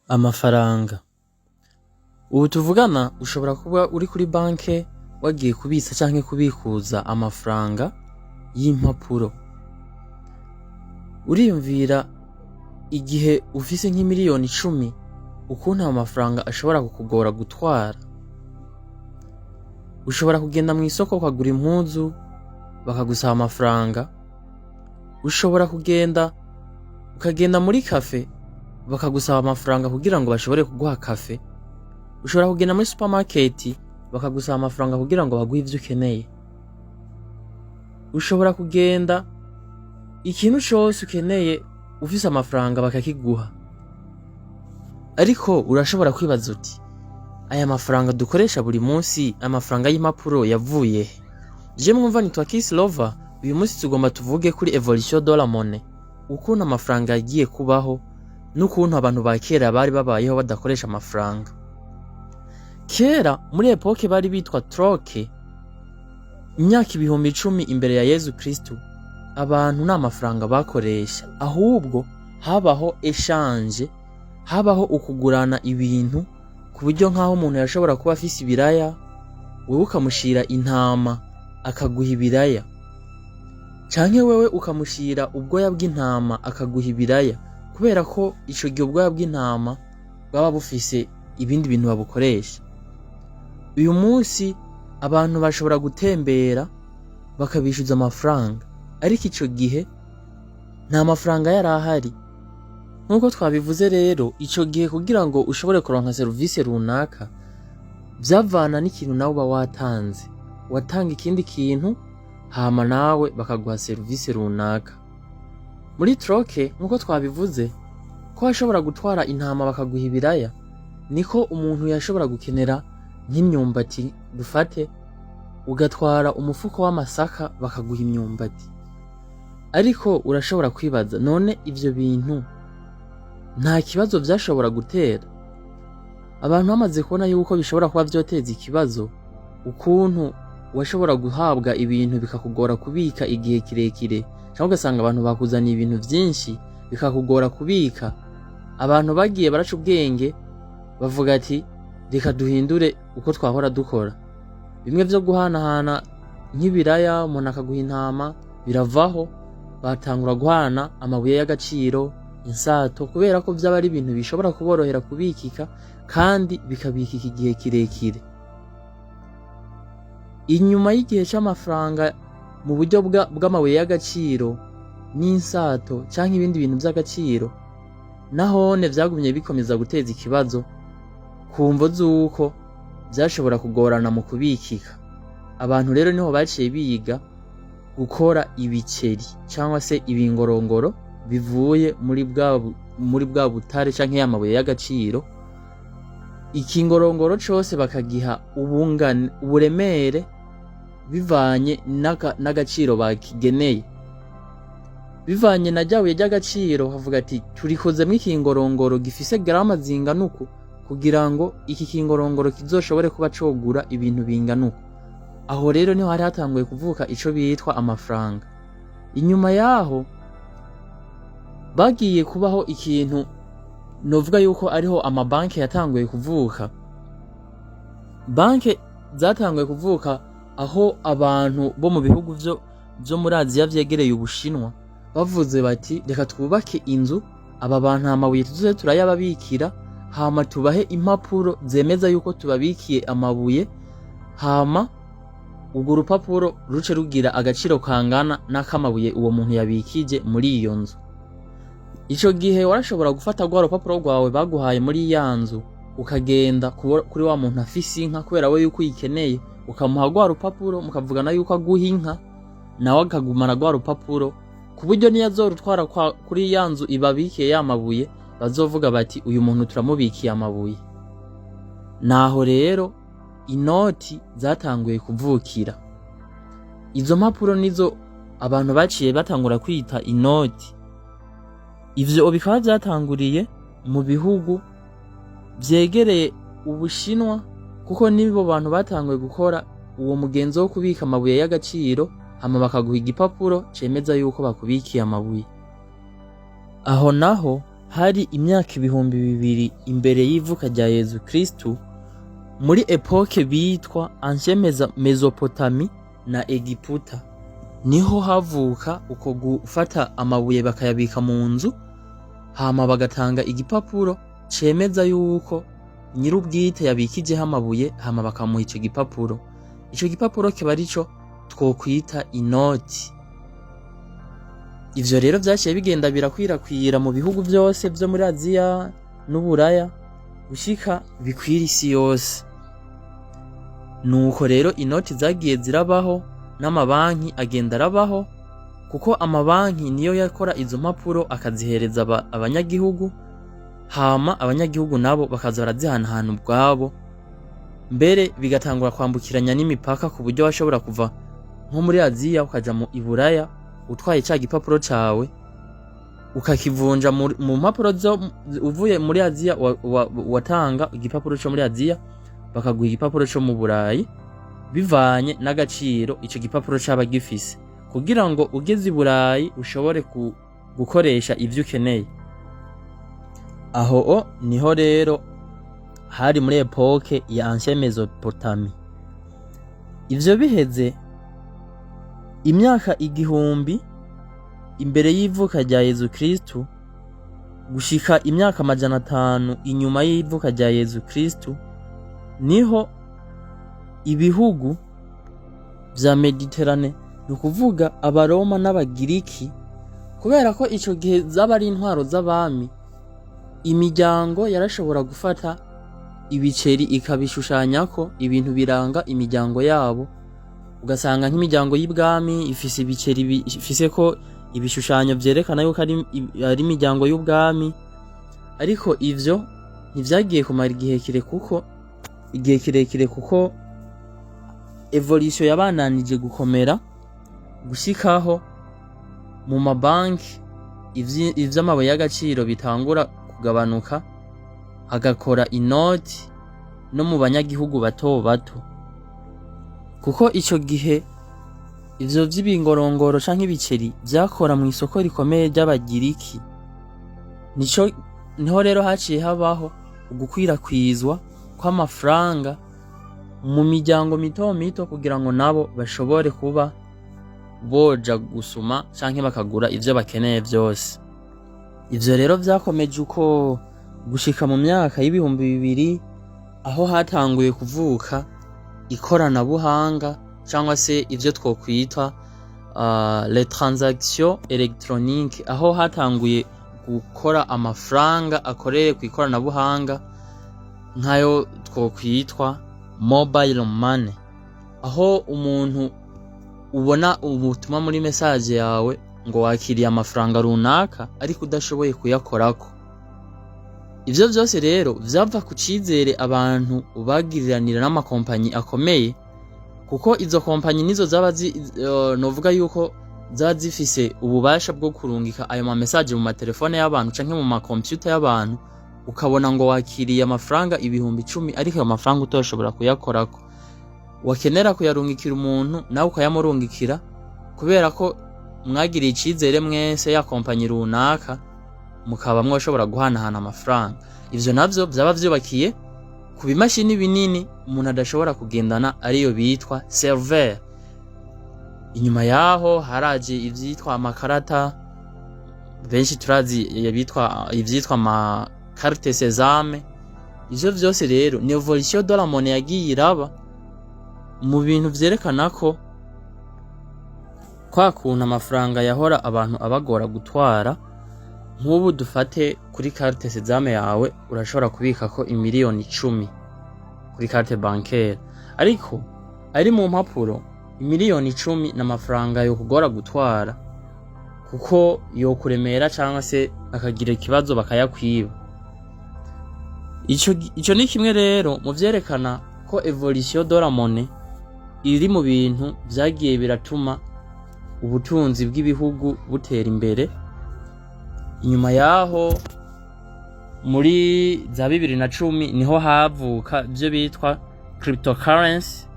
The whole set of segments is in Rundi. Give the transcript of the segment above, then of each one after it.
Amafaranga. Ubu tuvugana ushobora kuba uri kuri banke wagiye kubitsa canke kubikuza amafaranga y'impapuro. Uriyumvira igihe ufise nk'imiliyoni 10 ukuntu ayo mafaranga ashobora kukugora gutwara. Ushobora kugenda mw'isoko ukagura impuzu bakagusaba amafaranga. Ushobora ukagenda muri cafe bakagusaba amafaranga kugira ngo bashobore kuguha cafe. Ushobora kugenda muri supermarket bakagusaba amafaranga kugira ngo baguhe ivyo ukeneye. Ushobora kugenda ikintu cose ukeneye ufise amafaranga bakakiguha. Ariko urashobora kwibaza uti aya mafaranga dukoresha buri munsi, amafaranga y'impapuro yavuye he? Je mwumva nitwa Kiss Lover. Uyu munsi tugomba tuvuge kuri evolution de la monnaie, ukuntu amafaranga yagiye kubaho n'ukuntu abantu ba kera bari babayeho badakoresha amafaranga. Kera muri epoke bari bitwa troke, imyaka 10,000 imbere ya Yezu Kristo, abantu nta mafaranga bakoresha, ahubwo habaho échange, habaho ukugurana ibintu, ku buryo nkaho umuntu yashobora kuba afise ibiraya, wewe ukamushira intama akaguha ibiraya, canke wewe ukamushira ubwoya bw'intama akaguha ibiraya, kubera ko ico gihe ubwoya bw'intama baba bufise ibindi bintu babukoresha. Uyu munsi abantu bashobora gutembera bakabishuza amafaranga, ariko ico gihe nta mafaranga yari ahari. Nkuko twabivuze rero, ico gihe kugira ngo ushobore kuronka service runaka vyavana n'ikintu nawe uba watanze. Watanga ikindi kintu hama nawe bakaguha service runaka. Muri troke nkuko twabivuze ko ashobora gutwara intama bakaguha ibiraya, niko umuntu yashobora gukenera nk'imyumbati. Dufate ugatwara umufuko w'amasaka bakaguha imyumbati. Ariko urashobora kwibaza, none ivyo bintu nta kibazo vyashobora gutera? Abantu bamaze kubona yuko bishobora kuba vyoteza ikibazo, ukuntu washobora guhabwa ibintu bikakugora kubika igihe kirekire, cyangwa ugasanga abantu bakuzaniye ibintu vyinshi bikakugora kubika. Abantu bagiye baraca ubwenge bavuga ati reka duhindure uko twahora dukora. Bimwe vyo guhanahana nk'ibiraya umuntu akaguha intama biravaho, batangura guhana amabuye y'agaciro, insato, kubera ko vyaba ari ibintu bishobora kuborohera kubikika kandi bikabikika igihe kirekire. Inyuma y'igihe c'amafaranga mu buryo bw'amabuye y'agaciro n'insato canke ibindi bintu vy'agaciro, nahone vyagumye bikomeza guteza ikibazo ku mvo z'uko vyashobora kugorana mu kubikika. Abantu rero niho baciye biga gukora ibiceri cyangwa se ibingorongoro bivuye muri bwa butare canke y'amabuye y'agaciro. Ikingorongoro cose bakagiha uburemere bivanye n'agaciro bakigeneye. Bivanye na ryabuye ry'agaciro havuga ati turikozemwo ikingorongoro gifise grama zinganuku kugira ngo iki kingorongoro kizoshobore kuba cogura ibintu binganuku. Aho rero niho hari hatanguye kuvuka ico bitwa amafaranga. Inyuma yaho bagiye kubaho ikintu novuga yuko ariho amabanke yatanguye kuvuka. Banke zatanguye kuvuka aho abantu bo mu bihugu vyo muri Aziya vyegereye Ubushinwa bavuze bati reka twubake inzu, aba bantu amabuye tuzoze turayababikira, hama tubahe impapuro zemeza yuko tubabikiye amabuye, hama urwo rupapuro ruce rugira agaciro kangana n'akamabuye uwo muntu yabikije muri iyo nzu. Ico gihe warashobora gufata rwa rupapuro rwawe baguhaye muri ya nzu ukagenda kuri wa muntu afise inka, kubera we yuko uyikeneye, ukamuha rwa rupapuro mukavugana yuko aguha inka, nawe akagumana rwa rupapuro, ku buryo niyo azorutwara kuri ya nzu ibabikiye ya mabuye bazovuga bati uyu muntu turamubikiye amabuye. Naho rero inoti zatanguye kuvukira. Izo mpapuro nizo abantu baciye batangura kwita inoti. Ivyo bikaba vyatanguriye mu bihugu vyegereye Ubushinwa, kuko nibo bantu batanguye gukora uwo mugenzo wo kubika amabuye y'agaciro, hama bakaguha igipapuro cemeza yuko bakubikiye amabuye. Aho naho hari imyaka 2000 imbere y'ivuka rya Yezu Kristu, muri epoke bitwa Ancien Mesopotami na Egiputa, niho havuka uko gufata amabuye bakayabika mu nzu, hama bagatanga igipapuro cemeza yuko nyirubwite yabikijeho amabuye, hama bakamuha ico gipapuro. Ico gipapuro kiba arico twokwita inoti. Ivyo rero vyaciye bigenda birakwirakwira mu bihugu byose vyo muri Aziya n'Uburaya gushika bikwira isi yose. Nuko rero inoti zagiye zirabaho n'amabanki agenda arabaho, kuko amabanki niyo yakora izo mpapuro akazihereza abanyagihugu, hama abanyagihugu nabo bakaza barazihanahana ubwabo, mbere bigatangura kwambukiranya n'imipaka ku buryo washobora kuva nko muri Aziya ukaja mu Iburaya utwaye ca gipapuro cawe ukakivunja mu mpapuro zo uvuye muri Aziya, watanga igipapuro cyo muri Aziya bakaguha igipapuro cyo mu Burayi bivanye n'agaciro ico gipapuro caba gifise, kugira ngo ugeze i Burayi ushobore gukoresha ivyo ukeneye. Aho niho rero hari muri epoke ya Ancien Mesopotami. Ivyo biheze imyaka 1000 imbere y'ivuka rya Yezu Kristu gushika imyaka 500 inyuma y'ivuka rya Yezu Kristu, niho ibihugu vya Mediterane, ni kuvuga Abaroma n'Abagiriki, kubera ko ico gihe zaba ari intwaro z'abami, imiryango yarashobora gufata ibiceri ikabishushanyako ibintu biranga imiryango yabo, ugasanga nk'imiryango y'ibwami ifise ibiceri bifise ko ibishushanyo vyerekana yuko ari imiryango y'ubwami. Ariko ivyo ntivyagiye kumara igihe kirekire kuko evolution yabananije gukomera gushikaho mu mabanki ivy'amabuye y'agaciro bitangura kugabanuka, hagakora inoti no mu banyagihugu bato bato, kuko ico gihe ivyo vy'ibingorongoro canke ibiceri vyakora mu isoko rikomeye ry'Abagiriki. Niho rero haciye habaho ugukwirakwizwa kw'amafaranga mu miryango mito mito, kugira ngo nabo bashobore kuba boja gusuma canke bakagura ivyo bakeneye vyose. Ivyo rero vyakomeje uko gushika mu myaka y'2000, aho hatanguye kuvuka ikoranabuhanga cyangwa se ivyo twokwita les transactions électroniques, aho hatanguye gukora amafaranga akoreye ku ikoranabuhanga nkayo twokwitwa mobile money, aho umuntu ubona ubutumwa muri message yawe ngo wakiriye amafaranga runaka ariko udashoboye kuyakorako. Ivyo vyose rero vyava ku cizere abantu bagiriranira n'amakompanyi akomeye, kuko izo kompanyi nizo zaba novuga yuko zaba zifise ububasha bwo kurungika ayo ma message mu matelefone y'abantu canke mu makompyuta y'abantu, ukabona ngo wakiriye amafaranga 10,000 ariko ayo mafaranga utoshobora kuyakorako. Wakenera kuyarungikira umuntu nawe ukayamurungikira, kubera ko mwagiriye icizere mwese ya kompanyi runaka, mukaba mwoshobora guhanahana amafaranga. Ivyo navyo vyaba vyubakiye ku bimashini binini umuntu adashobora kugendana, ariyo bitwa serveur. Inyuma yaho haraje ivyitwa amakarata, benshi turazi ivyitwa ama carte sésame. Ivyo vyose rero ni evolution de la monnaie yagiye iraba mu bintu vyerekana ko kwa kuntu amafaranga yahora abantu abagora gutwara. Nk'ubu dufate kuri carte sésame yawe urashobora kubikako 10,000,000 kuri carte bancaire, ariko ari mu mpapuro 10,000,000 n'amafaranga yo kugora gutwara, kuko yo kuremera cyangwa se akagira ikibazo bakayakwiba. Ico ni kimwe rero mu vyerekana ko evolution de la monnaie iri mu bintu vyagiye biratuma ubutunzi bw'ibihugu butera imbere. Inyuma yaho muri za 2010 niho havuka byo bitwa cryptocurrency,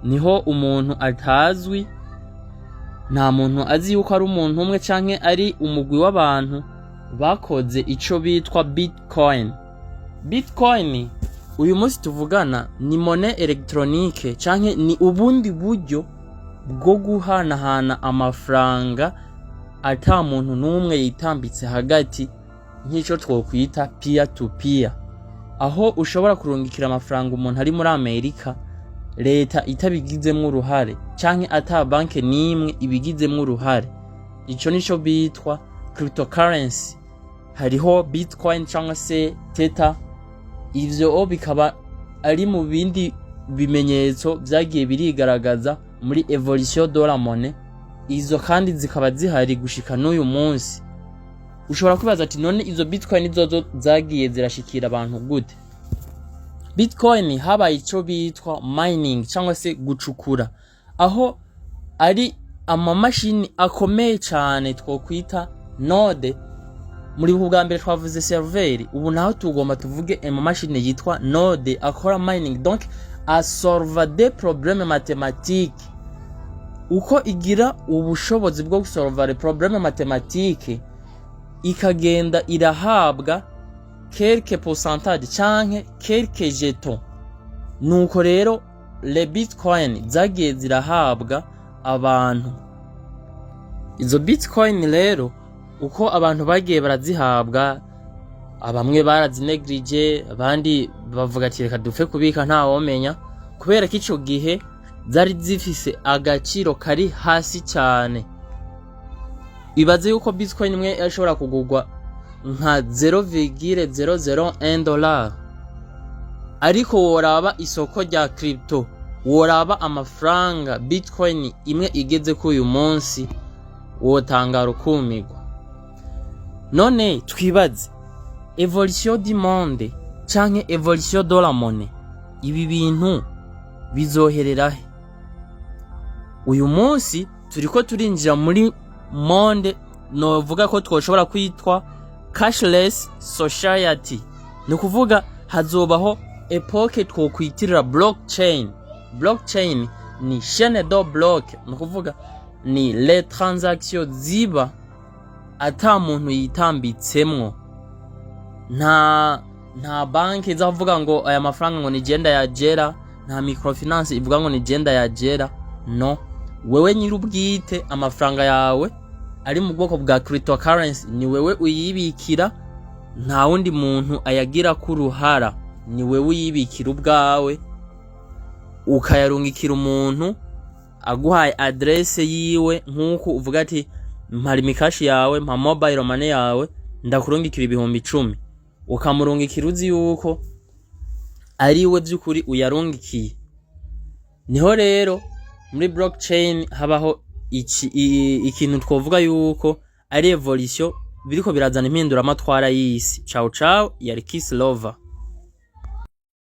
niho umuntu atazwi, nta muntu azi yuko ari umuntu umwe canke ari umugwi w'abantu bakoze ico bitwa Bitcoin. Bitcoin uyu munsi tuvugana ni monnaie electronique canke ni ubundi buryo bwo guhanahana amafaranga ata muntu n'umwe yitambitse hagati, nk'ico twokwita peer to peer, aho ushobora kurungikira amafaranga umuntu ari muri Amerika leta itabigizemwo uruhare canke ata banke n'imwe ibigizemwo uruhare. Ico nico bitwa cryptocurrency. Hariho Bitcoin cyangwa se Tether. Ivyo bikaba ari mu bindi bimenyetso vyagiye birigaragaza muri evolution de la monnaie. Izo kandi zikaba zihari gushika n'uyu munsi. Ushobora kwibaza ati none izo Bitcoin zozo zagiye zirashikira abantu gute? Bitcoin habaye ico bitwa mining cyangwa se gucukura, aho ari amamashini akomeye cyane twokwita node. Muri bwa mbere twavuze server, ubu naho tugomba tuvuge amamashini yitwa node akora mining, donc a solve des problèmes mathématiques. Uko igira ubushobozi bwo gusolva les problèmes mathématiques, ikagenda irahabwa quelques pourcentage canke quelques jetons. Nuko rero le Bitcoin zagiye zirahabwa abantu. Izo Bitcoin rero uko abantu bagiye barazihabwa, abamwe barazinegrije, abandi bavuga ati reka dupfe kubika nta womenya, kubera ko ico gihe zari zifise agaciro kari hasi cyane. Ibaze yuko Bitcoin imwe yashobora kugurwa nka 0,001 $, ariko woraba isoko rya crypto, woraba amafaranga Bitcoin imwe igeze ku uyu munsi, wotangara ukumigwa. None twibaze evolution du monde canke evolution de la monnaie, ibi bintu bizoherera he? Uyu munsi turiko turinjira muri monde novuga ko twoshobora kwitwa cashless society. Ni kuvuga hazobaho epoke twokwitirira blockchain. Blockchain ni chaîne de bloc, ni kuvuga ni les transactions ziba ata muntu yitambitsemwo. Nta banki zavuga ngo aya mafaranga ngo ni genda ya jera, nta microfinance ivuga ngo ni genda ya jera. No, wewe nyirubwite amafaranga yawe ari mu bwoko bwa cryptocurrency ni wewe uyibikira, nta wundi muntu ayagira ku ruhara, ni wewe uyibikira ubwawe, ukayarungikira umuntu aguhaye adresse yiwe, nkuko uvuga ati mpari mikashi yawe, mpa mobile money yawe, ndakurungikira 10,000, ukamurungikira uzi yuko ari we byukuri uyarungikiye. Niho rero muri blockchain habaho ikintu twovuga yuko ari evolution biriko birazana impindura amatwara y'isi. Ciao ciao, yari Kiss Lover.